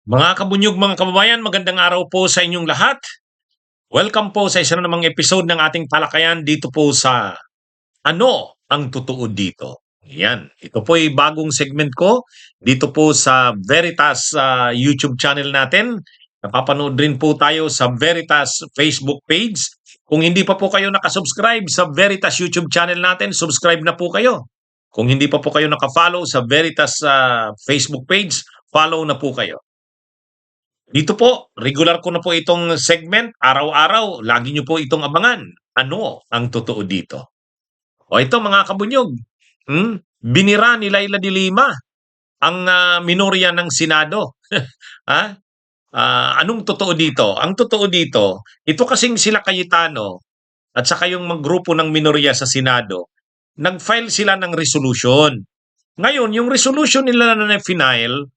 Mga kabunyog, mga kababayan, magandang araw po sa inyong lahat. Welcome po sa isa na namang episode ng ating talakayan dito po sa Ano ang Totoo Dito? Yan. Ito po ay bagong segment ko dito po sa Veritas YouTube channel natin. Napapanood rin po tayo sa Veritas Facebook page. Kung hindi pa po kayo nakasubscribe sa Veritas YouTube channel natin, subscribe na po kayo. Kung hindi pa po kayo nakafollow sa Veritas Facebook page, follow na po kayo. Dito po, regular ko na po itong segment, araw-araw, lagi nyo po itong abangan. Ano ang totoo dito? O ito mga kabunyog, binira ni Laila de Lima ang minorya ng Senado. ha? Anong totoo dito? Ang totoo dito, ito kasing sila Cayetano at saka yung grupo ng minorya sa Senado, nag-file sila ng resolution. Ngayon, yung resolution nila na final,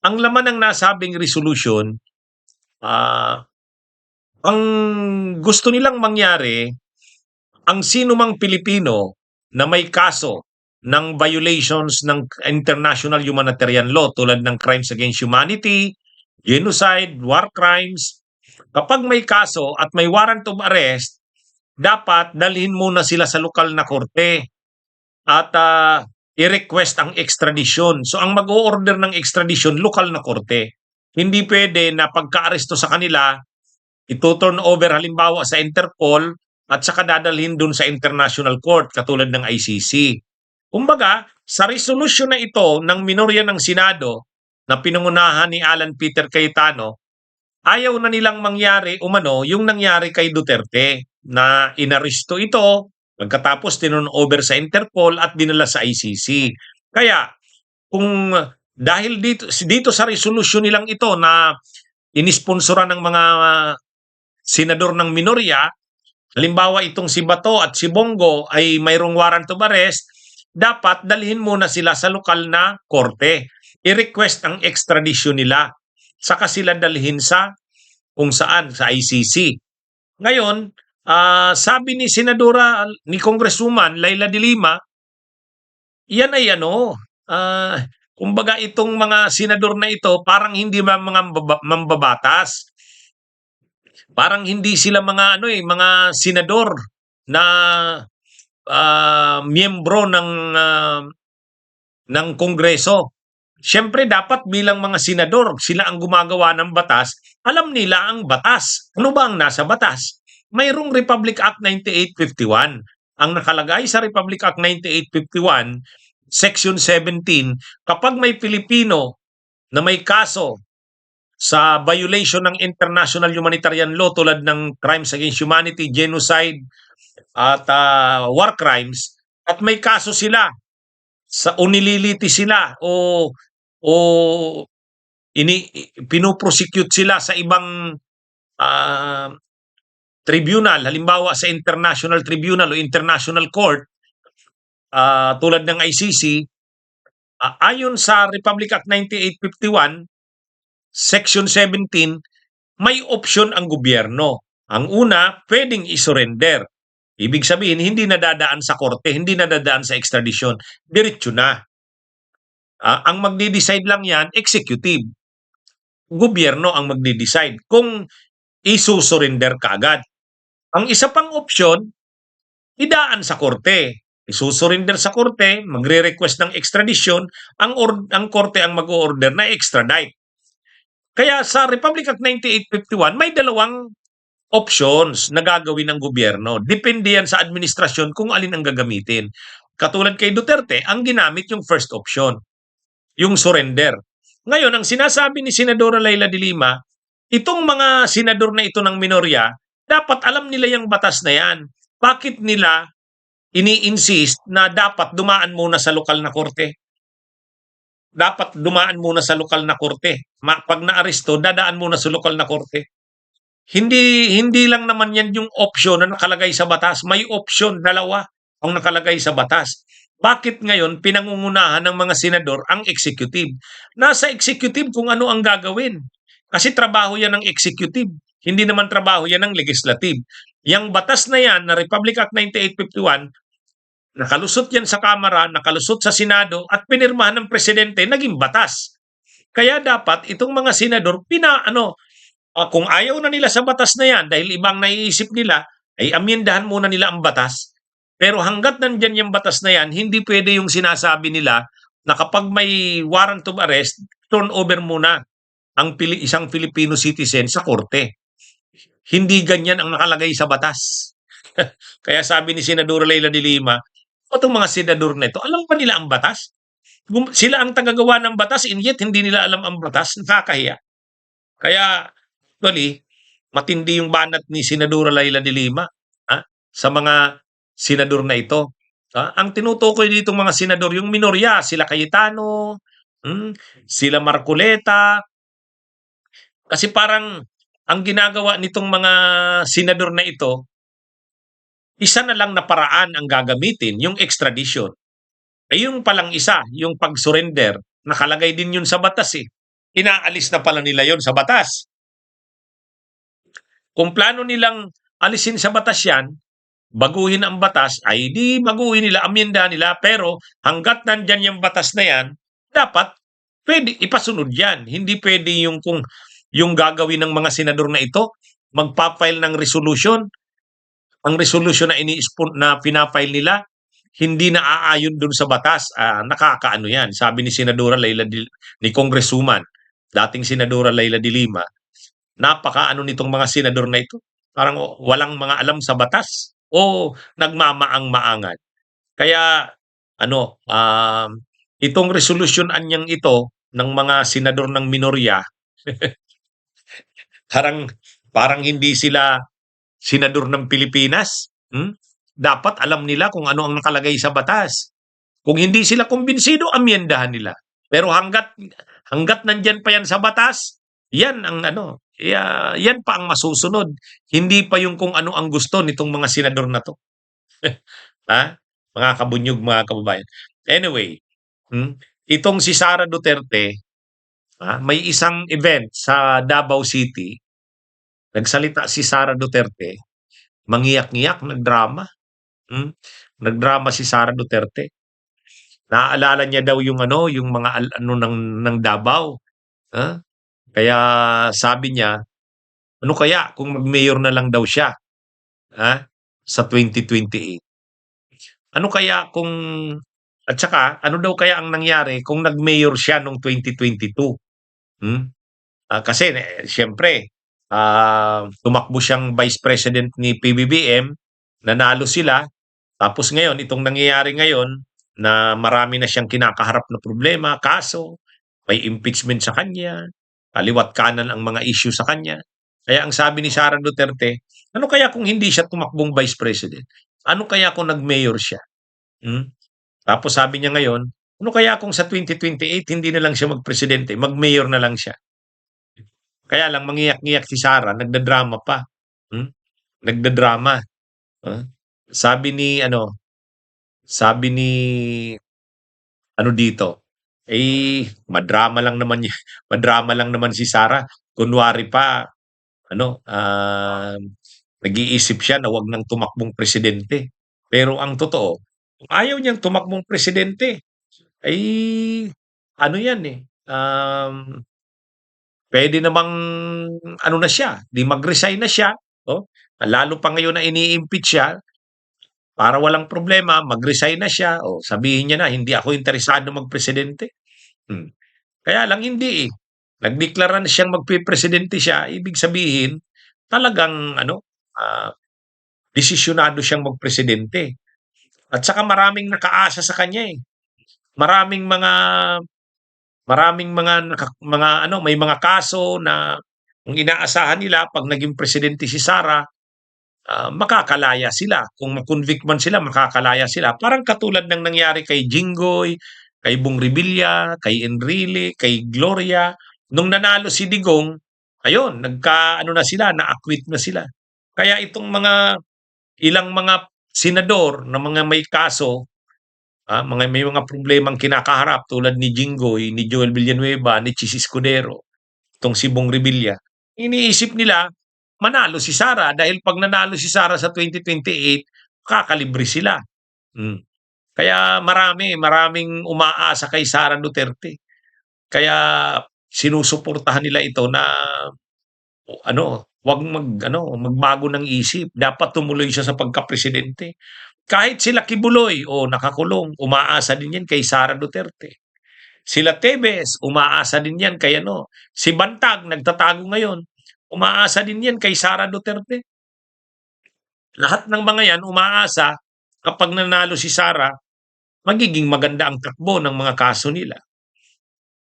ang laman ng nasabing resolution, Ah, ang gusto nilang mangyari, ang sino mang Pilipino na may kaso ng violations ng international humanitarian law tulad ng crimes against humanity, genocide, war crimes, kapag may kaso at may warrant of arrest, dapat dalhin muna sila sa lokal na korte at i-request ang extradition. So ang mag-o-order ng extradition, lokal na korte. Hindi pwede na pagka-aresto sa kanila, ito-turn over halimbawa sa Interpol at saka dadalhin dun sa International Court katulad ng ICC. Kumbaga, sa resolution na ito ng minorya ng Senado na pinangunahan ni Alan Peter Cayetano, ayaw na nilang mangyari yung nangyari kay Duterte na inaresto ito, pagkatapos tinurn over sa Interpol at dinala sa ICC. Kaya, kung dahil dito sa resolution nilang ito na inisponsoran ng mga senador ng minorya, halimbawa itong si Bato at si Bongo ay mayroong warrant of arrest, dapat dalhin muna sila sa lokal na korte. I-request ang extradition nila. Saka sila dalhin sa kung saan, sa ICC. Ngayon, sabi ni Senadora, ni Congresswoman Laila de Lima, yan ay kumbaga itong mga senador na ito parang hindi ba mga mambabatas. Parang hindi sila mga senador na miyembro ng Kongreso. Siyempre dapat bilang mga senador, sila ang gumagawa ng batas, alam nila ang batas. Ano ba ang nasa batas? Mayroong Republic Act 9851. Ang nakalagay sa Republic Act 9851, Section 17, kapag may Pilipino na may kaso sa violation ng international humanitarian law tulad ng crimes against humanity, genocide, at war crimes, at may kaso sila sa unililiti sila o pinoprosecute sila sa ibang tribunal, halimbawa sa International Tribunal o International Court, tulad ng ICC, ayon sa Republic Act 9851, Section 17, may option ang gobyerno. Ang una, pwedeng isurrender. Ibig sabihin, hindi nadadaan sa korte, hindi nadadaan sa extradition. Diretso na. Ang magdi-decide lang yan, executive. Gobyerno ang magdi-decide kung isusurrender ka agad. Ang isa pang option, idaan sa korte. Isusurrender sa korte, magre-request ng extradition, ang korte ang mag-o-order na extradite. Kaya sa Republic Act 9851, may dalawang options na gagawin ng gobyerno. Depende yan sa administrasyon kung alin ang gagamitin. Katulad kay Duterte, ang ginamit yung first option, yung surrender. Ngayon, ang sinasabi ni Senadora Laila de Lima, itong mga senador na ito ng minorya, dapat alam nila yung batas na yan. Bakit nila ini-insist na dapat dumaan muna sa lokal na korte? Dapat dumaan muna sa lokal na korte. Pag naaresto, dadaan muna sa lokal na korte. Hindi lang naman yan yung option na nakalagay sa batas. May option, dalawa ang nakalagay sa batas. Bakit ngayon pinangungunahan ng mga senador ang executive? Nasa executive kung ano ang gagawin. Kasi trabaho yan ng executive. Hindi naman trabaho yan ng legislative. Yang batas na yan, na Republic Act 9851, nakalusot yan sa Kamara, nakalusot sa Senado, at pinirmahan ng Presidente, naging batas. Kaya dapat itong mga senador kung ayaw na nila sa batas na yan dahil ibang naiisip nila, ay amyendahan muna nila ang batas. Pero hanggat nandyan yung batas na yan, hindi pwede yung sinasabi nila na kapag may warrant of arrest, turn over muna ang isang Filipino citizen sa korte. Hindi ganyan ang nakalagay sa batas. Kaya sabi ni Senadora Leila de Lima, itong mga senador na ito, alam ba nila ang batas? Sila ang tagagawa ng batas, and yet hindi nila alam ang batas, nakakahiya. Kaya, actually, matindi yung banat ni Senadora Leila de Lima sa mga senador na ito. Ang tinutukoy dito mga senador, yung minorya, sila Cayetano, sila Marcoleta, kasi parang ang ginagawa nitong mga senador na ito, isa na lang na paraan ang gagamitin, yung extradition. Ay yung palang isa, yung pag-surrender, nakalagay din yun sa batas eh. Inaalis na pala nila yon sa batas. Kung plano nilang alisin sa batas yan, baguhin ang batas, ay di baguhin nila, amyenda nila, pero hanggat nandyan yung batas na yan, dapat pwede ipasunod yan. Hindi pwede yung kung yung gagawin ng mga senador na ito, magpa-file ng resolution, ang resolution na pinafile nila, hindi na aayon dun sa batas. Nakakaano yan. Sabi ni Senadora ni Congresswoman, dating Senadora Leila de Lima, napakaano nitong mga senador na ito. Parang walang mga alam sa batas o nagmamaang-maangan. Kaya itong resolution anyang ito ng mga senador ng minorya, parang parang hindi sila senador ng Pilipinas. Dapat alam nila kung ano ang nakalagay sa batas. Kung hindi sila kumbinsido, amyendahan nila. Pero hanggat nandyan pa yan sa batas, yan ang yan pa ang masusunod. Hindi pa yung kung ano ang gusto nitong mga senador na to. Ha? Mga kabunyog, mga kababayan. Anyway, itong si Sara Duterte, may isang event sa Davao City. Nagsalita si Sara Duterte, mangiyak-ngiyak, nagdrama. Nagdrama si Sara Duterte. Naaalala niya daw yung yung mga ng Davao. Kaya sabi niya, ano kaya kung mag-mayor na lang daw siya sa 2028? Ano kaya kung at saka ano daw kaya ang nangyari kung nag-mayor siya noong 2022? Kasi siyempre, tumakbo siyang vice president ni PBBM, nanalo sila, tapos ngayon, itong nangyayari ngayon, na marami na siyang kinakaharap na problema, kaso, may impeachment sa kanya, kaliwat kanan ang mga issue sa kanya. Kaya ang sabi ni Sara Duterte, ano kaya kung hindi siya tumakbong vice president? Ano kaya kung nag-mayor siya? Tapos sabi niya ngayon, ano kaya kung sa 2028 hindi na lang siya magpresidente, mag-mayor na lang siya? Kaya lang mangiyak-ngiyak si Sara, nagdadrama pa. Nagdadrama. Sabi ni dito, madrama lang naman madrama lang naman si Sara. Kunwari pa, nag-iisip siya na wag nang tumakbong presidente. Pero ang totoo, kung ayaw niyang tumakbong presidente, ay yan pwede namang na siya, di mag-resign na siya. Lalo pa ngayon na ini-impeach siya, para walang problema, mag-resign na siya o sabihin niya na, hindi ako interesado magpresidente. Kaya lang hindi eh. Nagdeklara na siyang magpipresidente siya, ibig sabihin, talagang desisyonado siyang magpresidente. At saka maraming nakaasa sa kanya eh. Maraming may mga kaso na kung inaasahan nila pag naging presidente si Sara, makakalaya sila. Kung ma-convict man sila, makakalaya sila. Parang katulad ng nangyari kay Jinggoy, kay Bong Revilla, kay Enrile, kay Gloria. Nung nanalo si Digong, ayun, na sila, na-acquit na sila. Kaya itong ilang mga senador na mga may kaso, may mga problemang kinakaharap tulad ni Jinggoy, ni Joel Villanueva, ni Chis Escudero, itong si Bong Revilla, iniisip nila, manalo si Sara dahil pag nanalo si Sara sa 2028, kakalibre sila. Kaya maraming umaasa kay Sara Duterte. Kaya sinusuportahan nila ito na ano, 'wag magbago ng isip, dapat tumuloy siya sa pagkapresidente. Kahit sila Kibuloy, nakakulong, umaasa din 'yan kay Sara Duterte. Sila Tevez, umaasa din 'yan kay si Bantag nagtatago ngayon, umaasa din 'yan kay Sara Duterte. Lahat ng mga 'yan umaasa kapag nanalo si Sara, magiging maganda ang takbo ng mga kaso nila.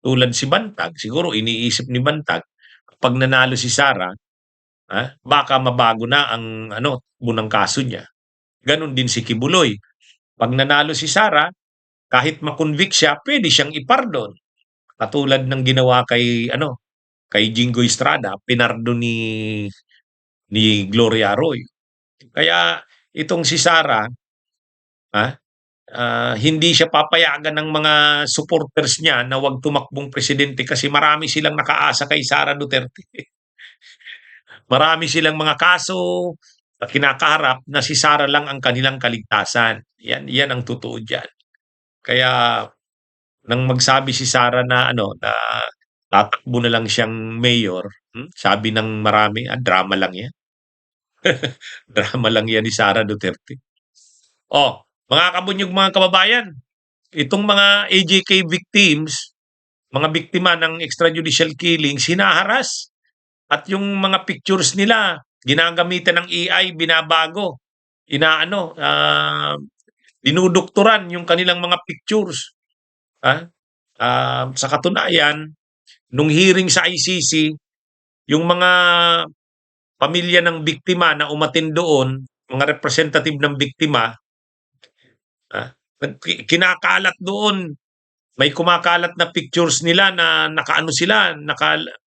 Tulad si Bantag, siguro iniisip ni Bantag, kapag nanalo si Sara, baka mabago na ang takbo ng kaso niya. Ganon din si Kibuloy. Pag nanalo si Sara, kahit makonvict siya, pwede siyang ipardon. Katulad ng ginawa kay Jinggoy Estrada, pinardon ni Gloria Arroyo. Kaya itong si Sara, hindi siya papayagan ng mga supporters niya na wag tumakbong presidente kasi marami silang nakaasa kay Sara Duterte. Marami silang mga kaso na kinakaharap na si Sara lang ang kanilang kaligtasan. Yan ang totoo diyan. Kaya nang magsabi si Sara na na tatakbo na lang siyang mayor, sabi ng marami, drama lang 'yan. Drama lang 'yan ni Sara Duterte. Mga kabunyog, mga kababayan, itong mga AJK victims, mga biktima ng extrajudicial killing, hinaharas. At yung mga pictures nila, ginagamitan ng AI, binabago. Dinudukturan yung kanilang mga pictures. Sa katunayan, nung hearing sa ICC, yung mga pamilya ng biktima na umatin doon, mga representative ng biktima, kinakalat doon. May kumakalat na pictures nila na naka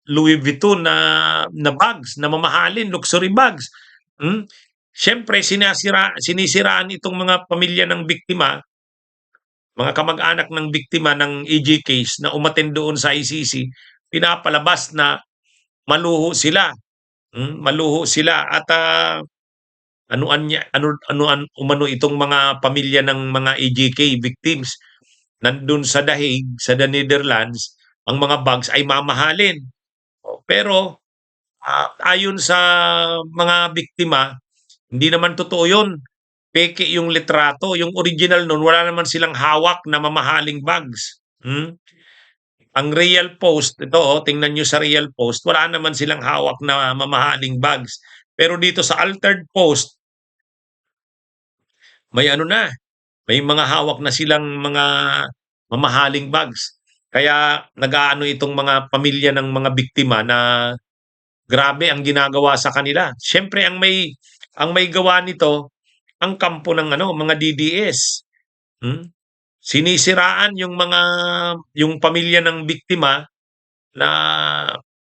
Louis Vuitton na bags, na mamahalin, luxury bags. Siyempre, sinisiraan itong mga pamilya ng biktima, mga kamag-anak ng biktima ng AJ case na umattend doon sa ICC, pinapalabas na maluho sila. Maluho sila at umano itong mga pamilya ng mga AJK victims nandun sa Dahig, sa the Netherlands, ang mga bags ay mamahalin. Pero ayon sa mga biktima, hindi naman totoo yun. Peke yung litrato. Yung original nun, wala naman silang hawak na mamahaling bags. Ang real post, ito tingnan nyo sa real post, wala naman silang hawak na mamahaling bags. Pero dito sa altered post, may may mga hawak na silang mga mamahaling bags. Kaya nag-aano itong mga pamilya ng mga biktima na grabe ang ginagawa sa kanila. Siyempre ang may gawa nito ang kampo ng mga DDS. Sinisiraan yung pamilya ng biktima na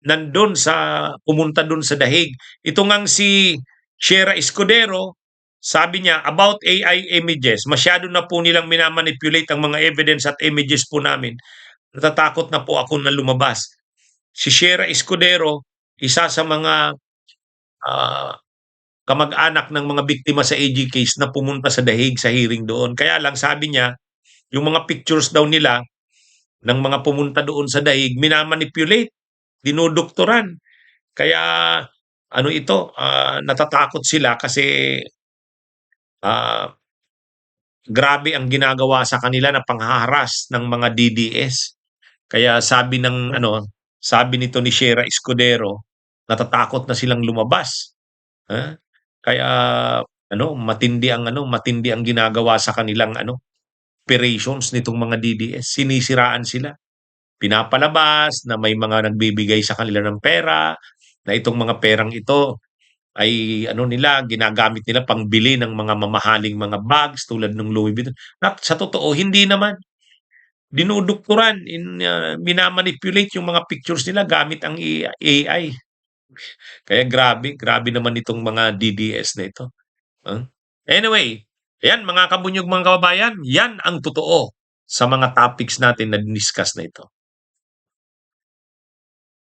nandun pumunta dun sa Dahig. Ito ngang si Shera Escudero, sabi niya, about AI images, masyado na po nilang minamanipulate ang mga evidence at images po namin. Natatakot na po ako na lumabas. Si Shera Escudero, isa sa mga kamag-anak ng mga biktima sa AG case na pumunta sa Dahig sa hearing doon. Kaya lang sabi niya, yung mga pictures daw nila ng mga pumunta doon sa Dahig, minamanipulate, dinudukturan. Kaya natatakot sila kasi grabe ang ginagawa sa kanila na panghaharas ng mga DDS. Kaya sabi nito ni Shera Escudero, natatakot na silang lumabas. Kaya matindi ang ginagawa sa kanilang operations nitong mga DDS. Sinisiraan sila. Pinapalabas na may mga nagbibigay sa kanila ng pera, na itong mga perang ito ay ginagamit nila pangbili ng mga mamahaling mga bags tulad ng Louis Vuitton. Sa totoo, hindi naman. Dinudukturan, minamanipulate yung mga pictures nila gamit ang AI. Kaya grabe naman itong mga DDS na ito. Anyway, yan mga kabunyog, mga kababayan, yan ang totoo sa mga topics natin na discuss na ito.